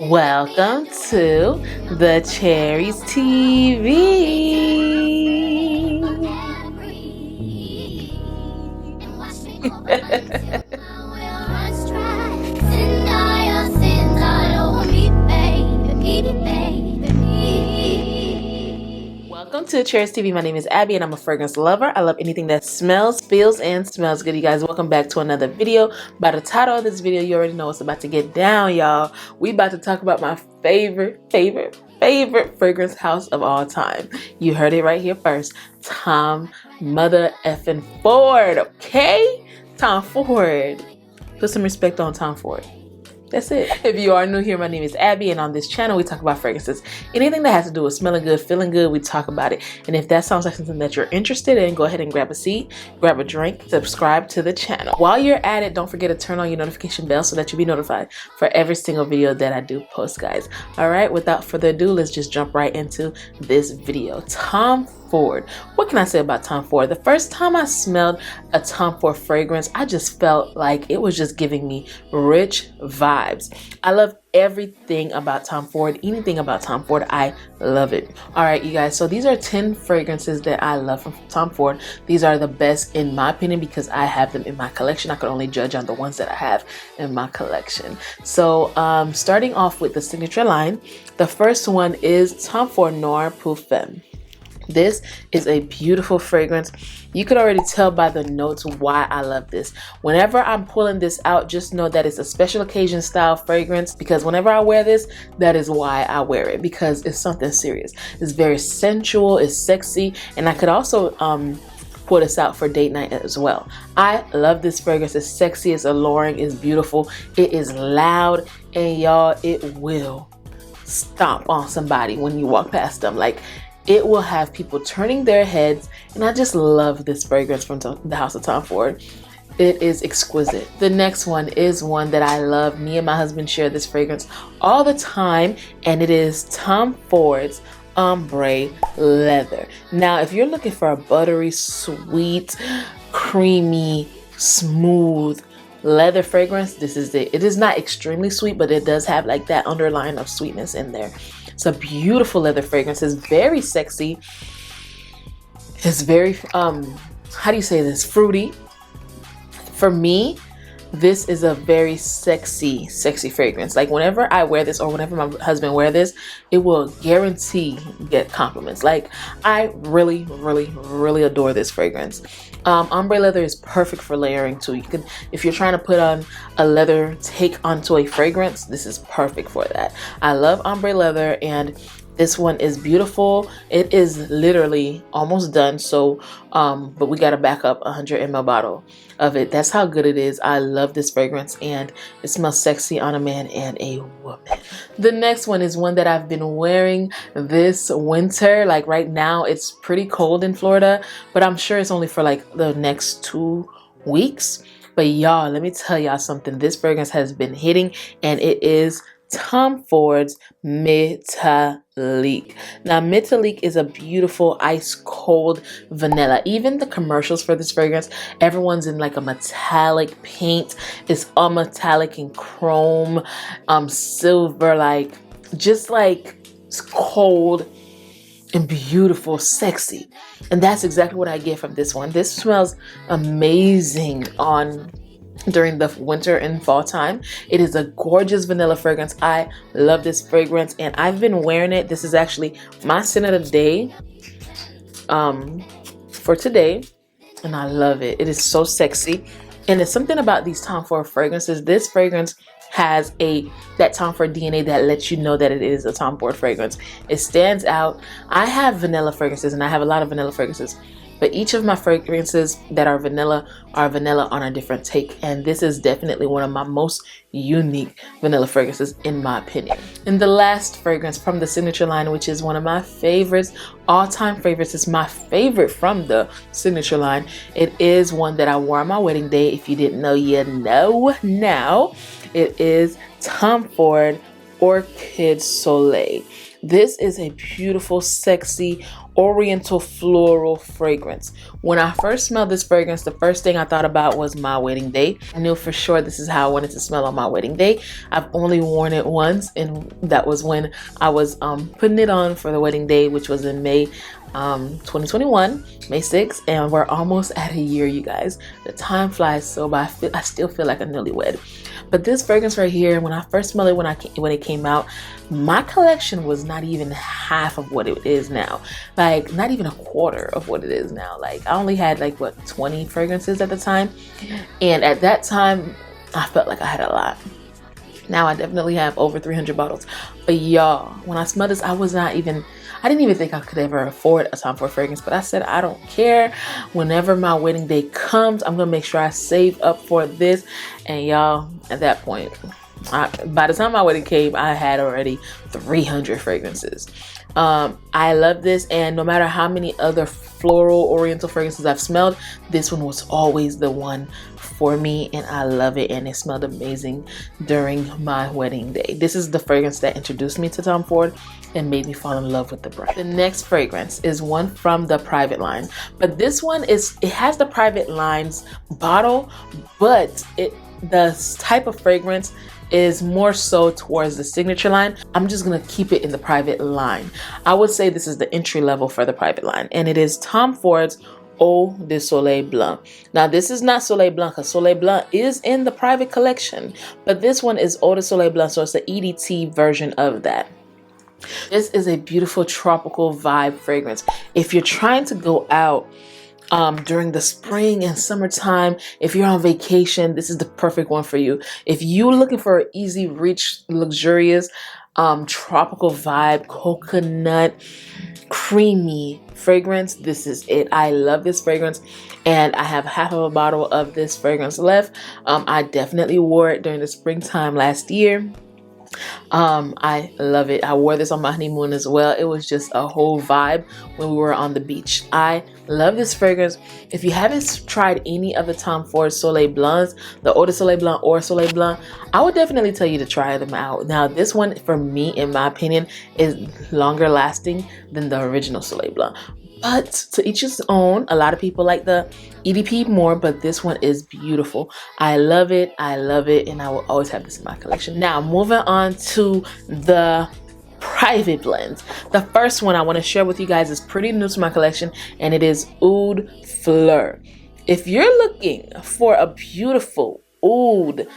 Welcome to the Cherries TV. Welcome to Cheers TV. My name is Abby and I'm a fragrance lover. I love anything that smells, feels, and smells good. You guys, welcome back to another video. By the title of this video, you already know what's about to get down, y'all. We about to talk about my favorite fragrance house of all time. You heard it right here first. Tom Mother effing Ford, okay? Tom Ford. Put some respect on Tom Ford. That's it. If you are new here, my name is Abby, and on this channel we talk about fragrances. Anything that has to do with smelling good, feeling good, we talk about it. And if that sounds like something that you're interested in, go ahead and grab a seat, grab a drink, subscribe to the channel. While you're at it, don't forget to turn on your notification bell so that you'll be notified for every single video that I do post, guys. All right, without further ado, let's just jump right into this video. Tom Ford. What can I say about Tom Ford? The first time I smelled a Tom Ford fragrance, I just felt like it was just giving me rich vibes. I love everything about Tom Ford. Anything about Tom Ford, I love it. All right, you guys, so these are 10 fragrances that I love from Tom Ford. These are the best in my opinion because I have them in my collection. I could only judge on the ones that I have in my collection. So starting off with the signature line, the first one is Tom Ford Noir PERFUME. This is a beautiful fragrance. You could already tell by the notes why I love this. Whenever I'm pulling this out, just know that it's a special occasion style fragrance because whenever I wear this, that is why I wear it, because it's something serious. It's very sensual, it's sexy, and I could also pull this out for date night as well. I love this fragrance. It's sexy, it's alluring, it's beautiful, it is loud, and y'all, it will stomp on somebody when you walk past them. Like, it will have people turning their heads, and I just love this fragrance from the House of Tom Ford. It is exquisite. The next one is one that I love. Me and my husband share this fragrance all the time, and it is Tom Ford's Ombre Leather. Now, if you're looking for a buttery, sweet, creamy, smooth leather fragrance, this is it. It is not extremely sweet, but it does have like that underline of sweetness in there. It's a beautiful leather fragrance. It's very sexy. It's very how do you say this? Fruity. For me, this is a very sexy fragrance. Like whenever I wear this or whenever my husband wear this, it will guarantee get compliments. Like I really adore this fragrance. Ombre leather is perfect for layering too. You can, if you're trying to put on a leather take onto a fragrance, this is perfect for that. I love ombre leather, and this one is beautiful. It is literally almost done, so but we got to back up 100 ml bottle of it. That's how good it is. I love this fragrance, and it smells sexy on a man and a woman. The next one is one that I've been wearing this winter. Like right now, it's pretty cold in Florida, but I'm sure it's only for like the next 2 weeks. But y'all, let me tell y'all something. This fragrance has been hitting, and it is Tom Ford's Mita. Now, Mita is a beautiful ice cold vanilla. Even the commercials for this fragrance, everyone's in like a metallic paint. It's all metallic and chrome, silver, like just like it's cold and beautiful, sexy. And that's exactly what I get from this one. This smells amazing during the winter and fall time. It is a gorgeous vanilla fragrance. I love this fragrance, and I've been wearing it. This is actually my scent of the day for today, and I love it. It is so sexy, and it's something about these Tom Ford fragrances. This fragrance has that Tom Ford DNA that lets you know that it is a Tom Ford fragrance. It stands out. I have vanilla fragrances, and I have a lot of vanilla fragrances, but each of my fragrances that are vanilla on a different take, and this is definitely one of my most unique vanilla fragrances in my opinion. And the last fragrance from the signature line, which is one of my favorites, all-time favorites, is my favorite from the signature line. It is one that I wore on my wedding day. If you didn't know, you know now. It is Tom Ford Orchid Soleil. This is a beautiful, sexy oriental floral fragrance. When I first smelled this fragrance, the first thing I thought about was my wedding day. I knew for sure this is how I wanted to smell on my wedding day. I've only worn it once, and that was when I was putting it on for the wedding day, which was in May 2021, May 6th, and we're almost at a year, you guys. The time flies so by. I still feel like a newlywed. But this fragrance right here, when I first smelled it, when it came out, my collection was not even half of what it is now. Like, not even a quarter of what it is now. Like, I only had like, what, 20 fragrances at the time. And at that time, I felt like I had a lot. Now I definitely have over 300 bottles. But y'all, when I smelled this, I didn't even think I could ever afford a Tom Ford fragrance, but I said, I don't care. Whenever my wedding day comes, I'm gonna make sure I save up for this. And y'all, at that point, by the time my wedding came, I had already 300 fragrances. I love this, and no matter how many other floral oriental fragrances I've smelled, this one was always the one for me, and I love it, and it smelled amazing during my wedding day. This is the fragrance that introduced me to Tom Ford and made me fall in love with the brand. The next fragrance is one from the Private line, but this one it has the Private line's bottle, but the type of fragrance is more so towards the Signature line. I'm just gonna keep it in the Private line. I would say this is the entry level for the Private line, and it is Tom Ford's Eau de Soleil Blonde. Now, this is not Soleil Blanc, because Soleil Blanc is in the Private collection, but this one is Eau de Soleil Blonde, so it's the EDT version of that. This is a beautiful tropical vibe fragrance. If you're trying to go out during the spring and summertime, if you're on vacation, this is the perfect one for you. If you're looking for an easy reach, luxurious, tropical vibe, coconut, creamy fragrance, this is it. I love this fragrance, and I have half of a bottle of this fragrance left. I definitely wore it during the springtime last year. I love it. I wore this on my honeymoon as well. It was just a whole vibe when we were on the beach. I love this fragrance. If you haven't tried any of the Tom Ford Soleil Blondes, the Eau de Soleil Blanc or Soleil Blanc, I would definitely tell you to try them out. Now, this one, for me, in my opinion, is longer lasting than the original Soleil Blanc. But to each his own. A lot of people like the EDP more, but this one is beautiful. I love it, and I will always have this in my collection. Now, moving on to the Private blends. The first one I want to share with you guys is pretty new to my collection, and it is Oud Fleur. If you're looking for a beautiful oud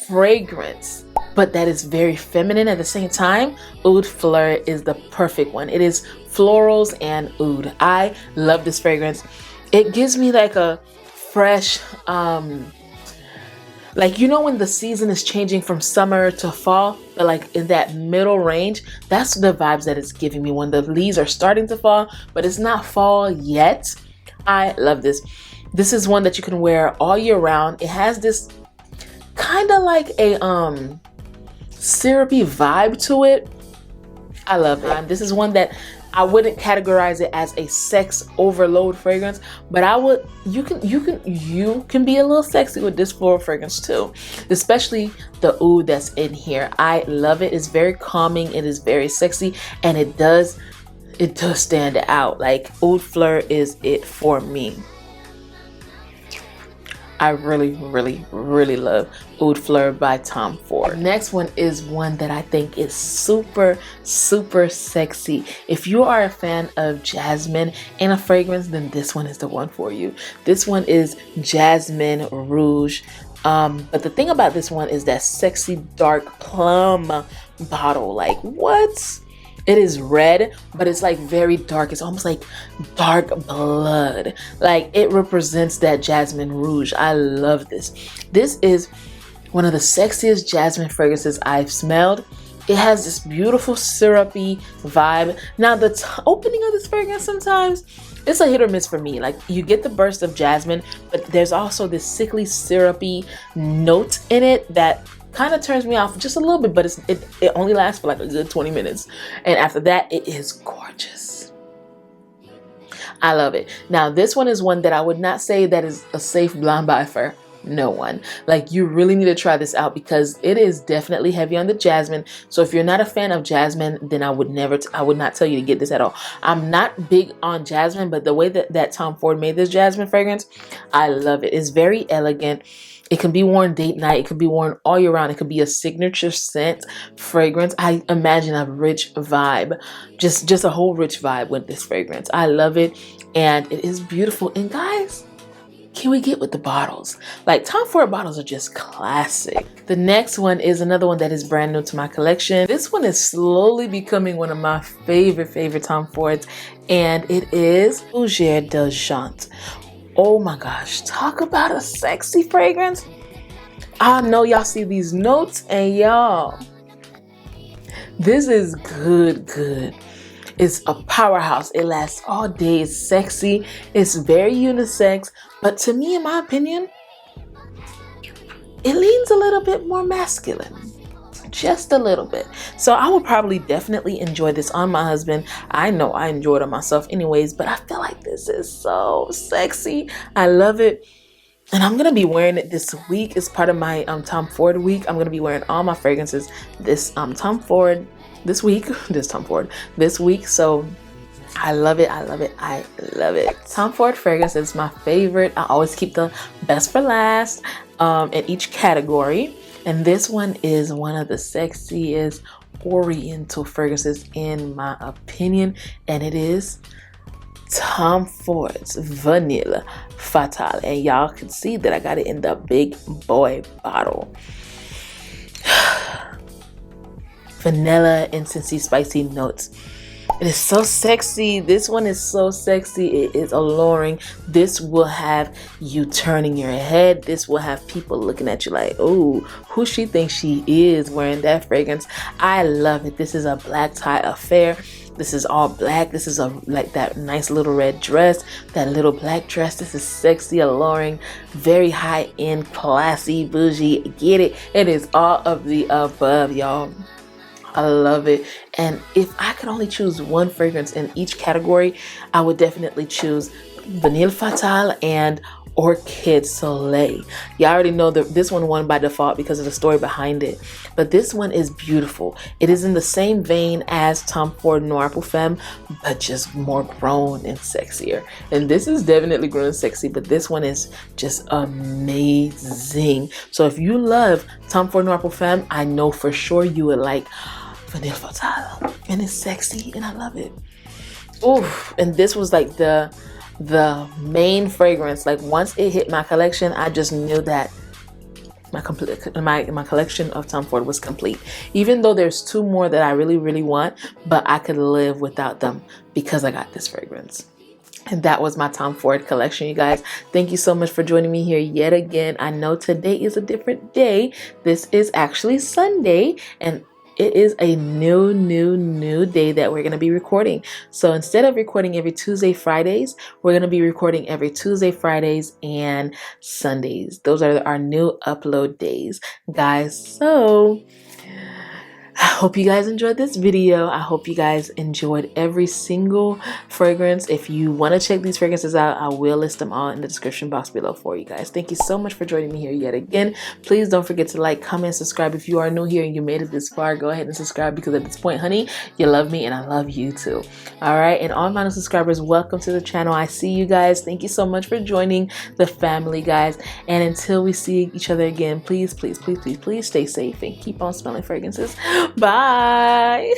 fragrance, but that is very feminine at the same time, Oud Fleur is the perfect one. It is florals and oud. I love this fragrance. It gives me like a fresh, like, you know, when the season is changing from summer to fall, but like in that middle range, that's the vibes that it's giving me when the leaves are starting to fall, but it's not fall yet. I love this. This is one that you can wear all year round. It has this kind of like a syrupy vibe to it. I love it. This is one that I wouldn't categorize it as a sex overload fragrance, but you can be a little sexy with this floral fragrance too, especially the oud that's in here. I love it. It's very calming. It is very sexy, and it does stand out. Like, Oud Fleur is it for me. I really, really, really love Oud Fleur by Tom Ford. The next one is one that I think is super, super sexy. If you are a fan of Jasmine and a fragrance, then this one is the one for you. This one is Jasmine Rouge. But the thing about this one is that sexy dark plum bottle. Like, what? It is red, but it's like very dark. It's almost like dark blood. Like, it represents that Jasmine Rouge. I love this. This is one of the sexiest jasmine fragrances I've smelled. It has this beautiful syrupy vibe. Now, the opening of this fragrance, sometimes it's a hit or miss for me. Like, you get the burst of jasmine, but there's also this sickly syrupy note in it that kind of turns me off just a little bit, but it only lasts for like a good 20 minutes. And after that, it is gorgeous. I love it. Now, this one is one that I would not say that is a safe blonde buy for no one. Like, you really need to try this out because it is definitely heavy on the jasmine. So if you're not a fan of jasmine, then I would not tell you to get this at all. I'm not big on jasmine, but the way that Tom Ford made this jasmine fragrance, I love it. It's very elegant. It can be worn date night. It can be worn all year round. It could be a signature scent fragrance. I imagine a rich vibe, just a whole rich vibe with this fragrance. I love it, and it is beautiful. And guys, can we get with the bottles? Like, Tom Ford bottles are just classic. The next one is another one that is brand new to my collection. This one is slowly becoming one of my favorite Tom Fords, and it is Boujee de Jante. Oh my gosh, talk about a sexy fragrance. I know y'all see these notes, and y'all, this is good. It's a powerhouse. It lasts all day. It's sexy. It's very unisex. But to me, in my opinion, it leans a little bit more masculine. Just a little bit. So I would probably definitely enjoy this on my husband. I know I enjoy it on myself anyways, but I feel like this is so sexy. I love it. And I'm going to be wearing it this week. It's part of my Tom Ford week. I'm going to be wearing all my fragrances this Tom Ford this week. This week. So I love it. I love it. I love it. Tom Ford fragrance is my favorite. I always keep the best for last in each category. And this one is one of the sexiest oriental fragrances in my opinion. And it is Tom Ford's Vanille Fatale. And y'all can see that I got it in the big boy bottle. Vanilla, incensey, spicy notes. It is so sexy. This one is so sexy. It is alluring. This will have you turning your head. This will have people looking at you like, oh, who she thinks she is wearing that fragrance. I love it. This is a black tie affair. This is all black. This is like that nice little red dress, that little black dress. This is sexy, alluring, very high end, classy, bougie. Get it? It is all of the above, y'all. I love it. And if I could only choose one fragrance in each category, I would definitely choose Vanille Fatale and Orchid Soleil. Y'all already know that this one won by default because of the story behind it. But this one is beautiful. It is in the same vein as Tom Ford Noir Parfum, but just more grown and sexier. And this is definitely grown and sexy, but this one is just amazing. So if you love Tom Ford Noir Parfum, I know for sure you would like Vanille Fatale. And it's sexy and I love it. Oof. And this was like the main fragrance. Like, once it hit my collection, I just knew that my collection of Tom Ford was complete. Even though there's two more that I really want, but I could live without them because I got this fragrance. And that was my Tom Ford collection, you guys. Thank you so much for joining me here yet again. I know today is a different day. This is actually Sunday, and it is a new day that we're going to be recording. So instead of recording every Tuesday, Fridays, we're going to be recording every Tuesday, Fridays, and Sundays. Those are our new upload days, guys. So I hope you guys enjoyed this video. I hope you guys enjoyed every single fragrance. If you want to check these fragrances out, I will list them all in the description box below for you guys. Thank you so much for joining me here yet again. Please don't forget to like, comment, subscribe. If you are new here and you made it this far, go ahead and subscribe, because at this point, honey, you love me and I love you too. All right, and all my new subscribers, welcome to the channel. I see you guys. Thank you so much for joining the family, guys. And until we see each other again, please stay safe and keep on smelling fragrances. Bye.